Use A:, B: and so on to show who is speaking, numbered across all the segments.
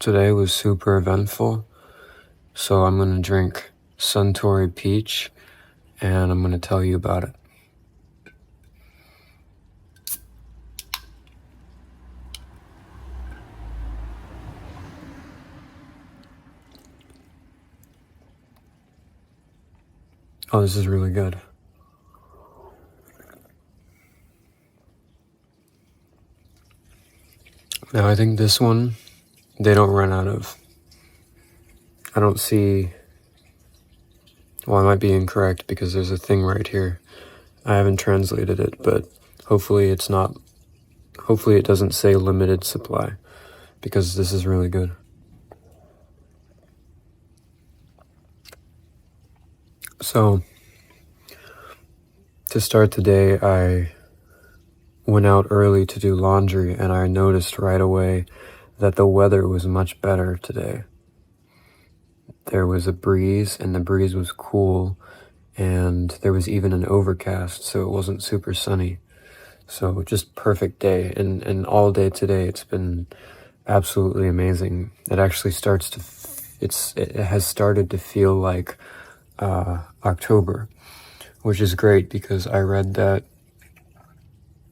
A: Today was super eventful, so I'm gonna drink suntory peach, and I'm gonna tell you about it. Oh, this is really good. Now I think this one, they don't run out of. I don't see, well, I might be incorrect because there's a thing right here. I haven't translated it, but hopefully it doesn't say limited supply, because this is really good. So, to start the day, I went out early to do laundry, and I noticed right away that the weather was much better today. There was a breeze, and the breeze was cool, and there was even an overcast, so it wasn't super sunny. So just perfect day, and all day today it's been absolutely amazing. It actually it has started to feel like October, which is great because I read that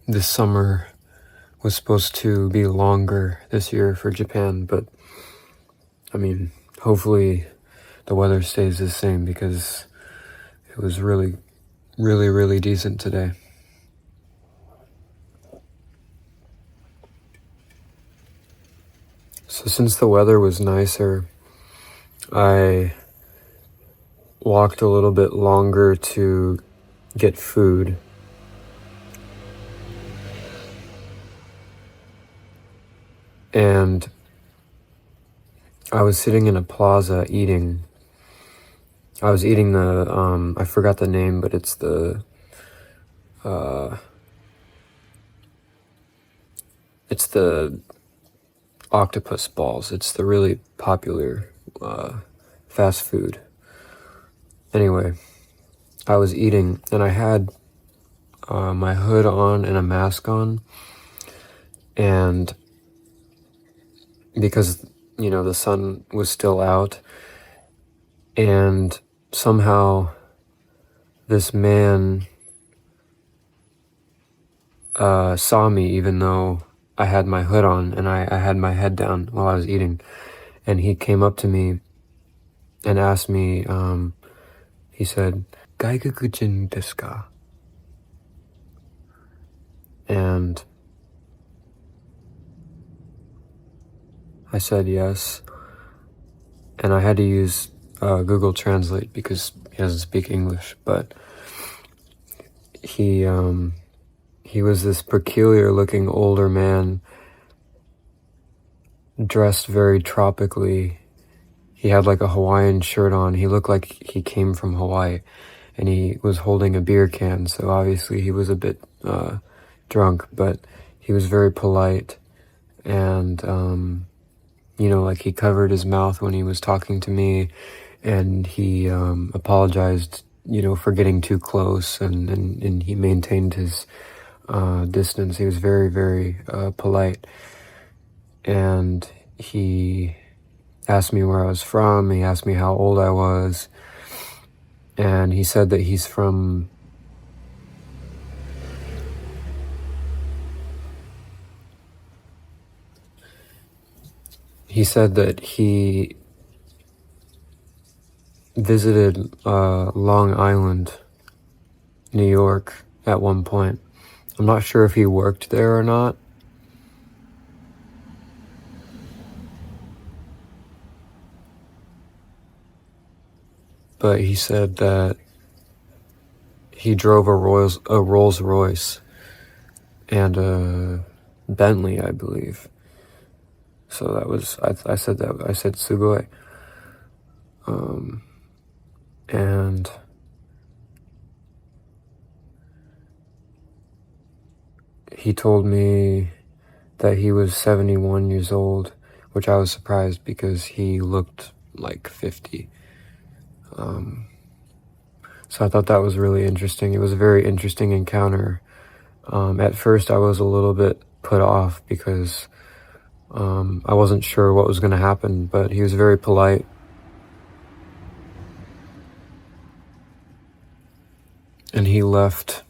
A: this summer was supposed to be longer this year for Japan, but I mean, hopefully the weather stays the same because it was really, really, really decent today. So since the weather was nicer, I walked a little bit longer to get food. And I was sitting in a plaza eating. I was eating I forgot the name, but it's the octopus balls. It's the really popular fast food. Anyway, I was eating, and I had my hood on and a mask on, and because, the sun was still out, and somehow this man saw me even though I had my hood on and I had my head down while I was eating, and he came up to me and asked me, he said, "Gaikakujin desu ka?" And I said yes, and I had to use Google Translate because he doesn't speak English, but he was this peculiar looking older man, dressed very tropically. He had like a Hawaiian shirt on. He looked like he came from Hawaii, and he was holding a beer can, so obviously he was a bit drunk, but he was very polite, and like he covered his mouth when he was talking to me, and he apologized, for getting too close, and he maintained his distance. He was very, very polite, and he asked me where I was from. He asked me how old I was, and he said that he's from he said that he visited Long Island, New York at one point. I'm not sure if he worked there or not, but he said that he drove a Rolls Royce and a Bentley, I believe. So that was, I said sugoi. And he told me that he was 71 years old, which I was surprised because he looked like 50. So I thought that was really interesting. It was a very interesting encounter. At first I was a little bit put off because I wasn't sure what was going to happen, but he was very polite. And he left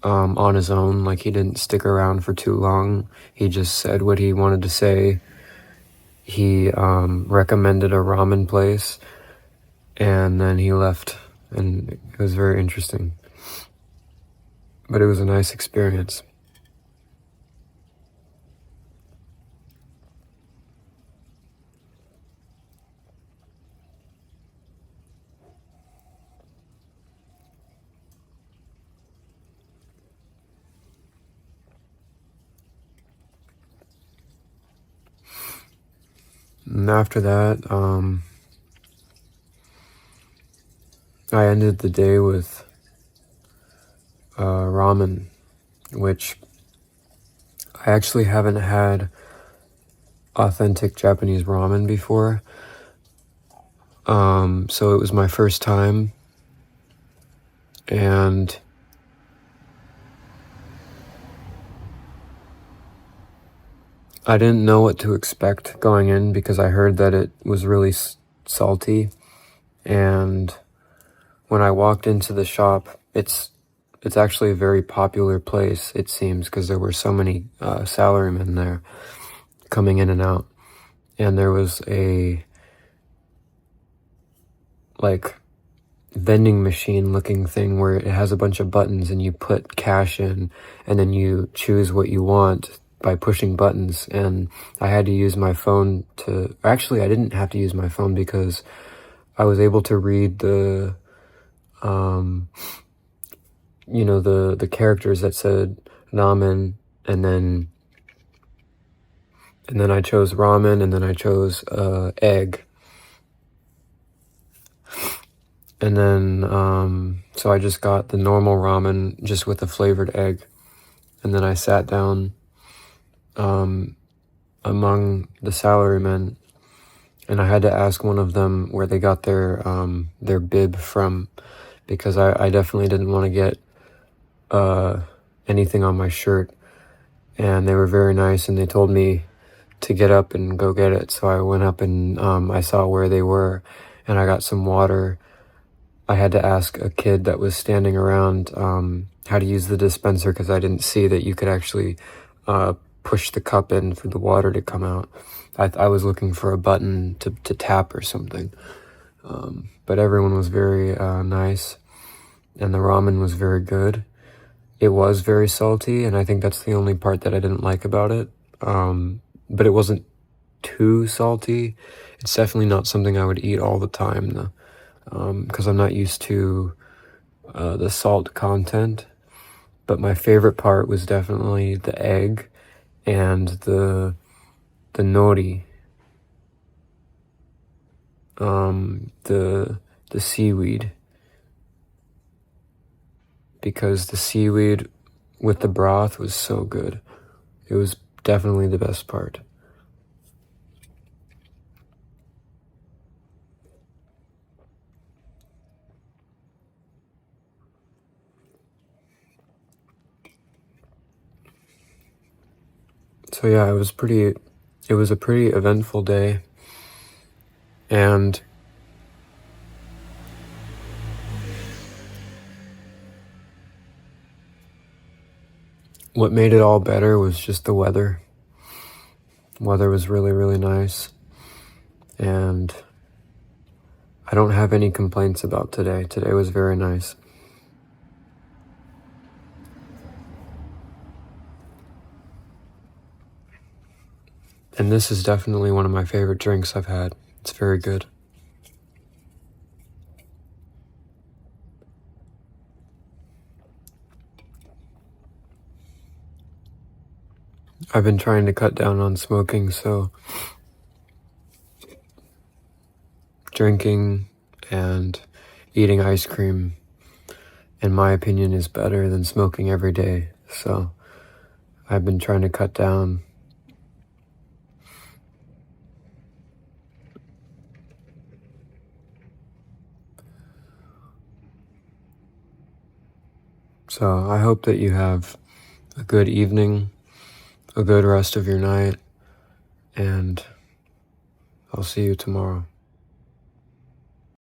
A: on his own, like he didn't stick around for too long. He just said what he wanted to say. He recommended a ramen place, and then he left, and it was very interesting. But it was a nice experience. And after that, I ended the day with ramen, which I actually haven't had authentic Japanese ramen before. So it was my first time, and I didn't know what to expect going in because I heard that it was really salty. And when I walked into the shop, it's actually a very popular place, it seems, because there were so many salarymen there coming in and out. And there was a like vending machine looking thing where it has a bunch of buttons and you put cash in and then you choose what you want by pushing buttons. And I had to use my phone to, actually I didn't have to use my phone because I was able to read the the characters that said ramen, and then I chose ramen, and then I chose egg. And then, so I just got the normal ramen just with the flavored egg. And then I sat down among the salarymen, and I had to ask one of them where they got their bib from, because I definitely didn't want to get anything on my shirt. And they were very nice, and they told me to get up and go get it. So I went up and I saw where they were, and I got some water. I had to ask a kid that was standing around how to use the dispenser because I didn't see that you could actually push the cup in for the water to come out. I was looking for a button to tap or something. But everyone was very nice, and the ramen was very good. It was very salty, and I think that's the only part that I didn't like about it. But it wasn't too salty. It's definitely not something I would eat all the time, though. Because I'm not used to the salt content. But my favorite part was definitely the egg and the nori, the seaweed, because the seaweed with the broth was so good. It was definitely the best part. So yeah, it was a pretty eventful day. And what made it all better was just the weather. Weather was really, really nice. And I don't have any complaints about today. Today was very nice. And this is definitely one of my favorite drinks I've had. It's very good. I've been trying to cut down on smoking, so drinking and eating ice cream, in my opinion, is better than smoking every day. So I've been trying to cut down. So I hope that you have a good evening, a good rest of your night, and I'll see you tomorrow.